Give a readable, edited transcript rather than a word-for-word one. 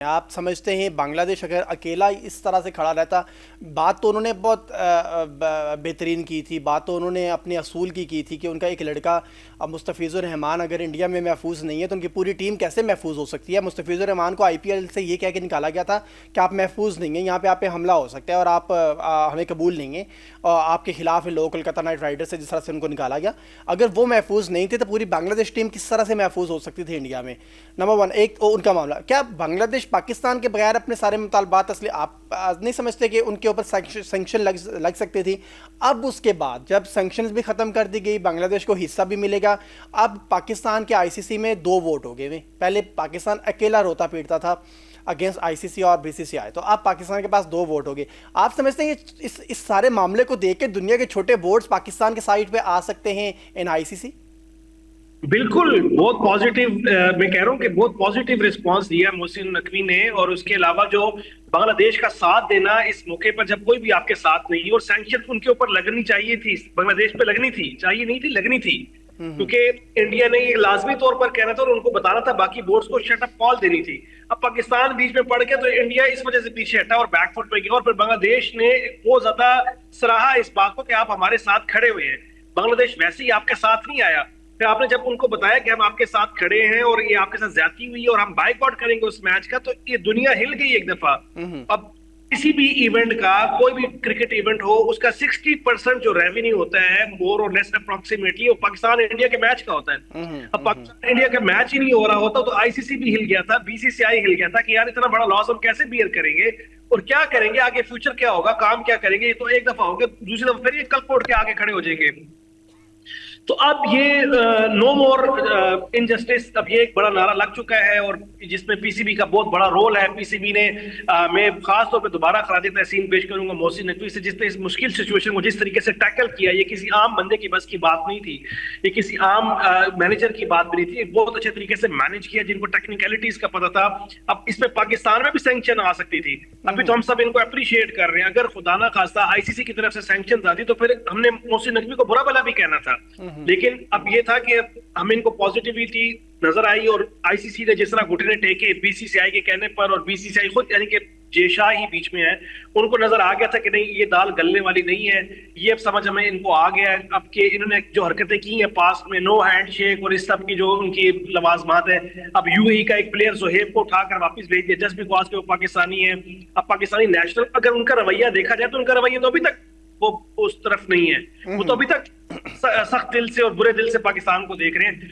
आप समझते हैं बांग्लादेश अगर अकेला इस तरह से खड़ा रहता, बात तो उन्होंने बहुत बेहतरीन की थी, बात तो उन्होंने अपने असूल की थी कि उनका एक लड़का मुस्तफ़िज़ुर रहमान अगर इंडिया में महफूज नहीं है तो उनकी पूरी टीम कैसे महफूज हो सकती है। मुस्तफ़िज़ुर रहमान को आईपीएल से ये कह के निकाला गया था कि आप महफूज नहीं हैं, यहाँ पे आप पे हमला हो सकता है और आप हमें कबूल नहीं है और आपके खिलाफ लोग कोलकाता नाइट राइडर्स से जिस तरह से उनको निकाला गया, अगर वो महफूज नहीं थे तो पूरी बांग्लादेश टीम किस तरह से महफूज हो सकती थी इंडिया में। नंबर वन एक उनका मामला, क्या बांग्लादेश पाकिस्तान के बगैर अपने सारे मुतालबात असली आप नहीं समझते कि उनके ऊपर सैंक्शन लग सकती थी। अब उसके बाद जब सैंक्शंस भी ख़त्म कर दी गई, बांग्लादेश को हिस्सा भी मिलेगा। अब पाकिस्तान के आईसीसी में 2 वोट हो गए। पहले पाकिस्तान अकेला रोता पीटता था अगेंस्ट आईसीसी और बीसीसीआई, तो अब पाकिस्तान के पास 2 वोट हो गए। आप समझते हैं कि इस सारे मामले को देख के दुनिया के छोटे बोर्ड्स पाकिस्तान के साइड पे आ सकते हैं इन आईसीसी? बिल्कुल, बहुत पॉजिटिव। मैं कह रहा हूँ कि बहुत पॉजिटिव रिस्पांस दिया मोहसिन नकवी ने। और उसके अलावा जो बांग्लादेश का साथ देना इस मौके पर जब कोई भी आपके साथ नहीं है, और सैंक्शन उनके ऊपर लगनी चाहिए थी, बांग्लादेश पे लगनी थी, चाहिए नहीं थी, लगनी थी। क्योंकि इंडिया ने ये लाजमी तौर पर कहना था और उनको बताना था, बाकी बोर्ड्स को शट अप कॉल देनी थी। अब पाकिस्तान बीच में पड़ गया तो इंडिया इस वजह से पीछे हटा और बैकफुट पे गया। और फिर बांग्लादेश ने बहुत ज्यादा सराहा इस बात को कि आप हमारे साथ खड़े हुए हैं। बांग्लादेश वैसे ही आपके साथ नहीं आया। फिर आपने जब उनको बताया कि हम आपके साथ खड़े हैं और ये आपके साथ ज्यादती हुई है और हम बाइकआउट करेंगे उस मैच का, तो ये दुनिया हिल गई एक दफा। अब किसी भी इवेंट का, कोई भी क्रिकेट इवेंट हो, उसका 60% जो रेवेन्यू होता है मोर और लेस अप्रोक्सीमेटली, वो पाकिस्तान इंडिया के मैच का होता है। अब पाकिस्तान इंडिया का मैच ही नहीं हो रहा होता तो आईसीसी भी हिल गया था, बीसीसीआई हिल गया था कि यार इतना बड़ा लॉस हम कैसे बियर करेंगे और क्या करेंगे आगे, फ्यूचर क्या होगा, काम क्या करेंगे। ये तो एक दफा हो गया, दूसरी दफा फिर ये कल कोर्ट के आगे खड़े हो जाएंगे। तो अब ये नो मोर इनजस्टिस, अब ये एक बड़ा नारा लग चुका है और जिसमें पीसीबी का बहुत बड़ा रोल है। पीसीबी ने मैं खास तौर पे दोबारा खराज तहसीन पेश करूंगा मोहसिन नकवी से, जिसने इस मुश्किल सिचुएशन को जिस तरीके से टैकल किया। ये किसी आम बंदे की बस की बात नहीं थी, ये किसी आम मैनेजर की बात भी नहीं थी। बहुत अच्छे तरीके से मैनेज किया, जिनको टेक्निकलिटीज का पता था। अब इसमें पाकिस्तान में भी सैंक्शन आ सकती थी, अभी तो हम सब इनको अप्रिशिएट कर रहे हैं। अगर खुदा ना खास्ता आईसीसी की तरफ से सैंक्शन आती तो फिर हमने मोहसिन नकवी को बुरा भला भी कहना था। लेकिन अब ये था कि हमें इनको पॉजिटिविटी नजर आई और आईसीसी ने जिस तरह घुटने टेके बीसीसीआई के कहने पर, और बीसीसीआई खुद यानी कि जेशा ही बीच में है, उनको नजर आ गया था कि नहीं ये दाल गलने वाली नहीं है। ये अब समझ हमें इनको आ गया है अब के इन्होंने जो हरकतें की हैं पास्ट में, नो हैंडशेक और इस सब की जो उनकी लवाजमात है। अब यूएई का एक प्लेयर जोहेब को उठाकर वापस भेज दिया जस्ट बिकॉज के वो पाकिस्तानी है। अब पाकिस्तानी नेशनल, अगर उनका रवैया देखा जाए तो उनका रवैया तो अभी तक वो उस तरफ नहीं है। वो तो अभी तक सख्त दिल से और बुरे दिल से पाकिस्तान को देख रहे हैं।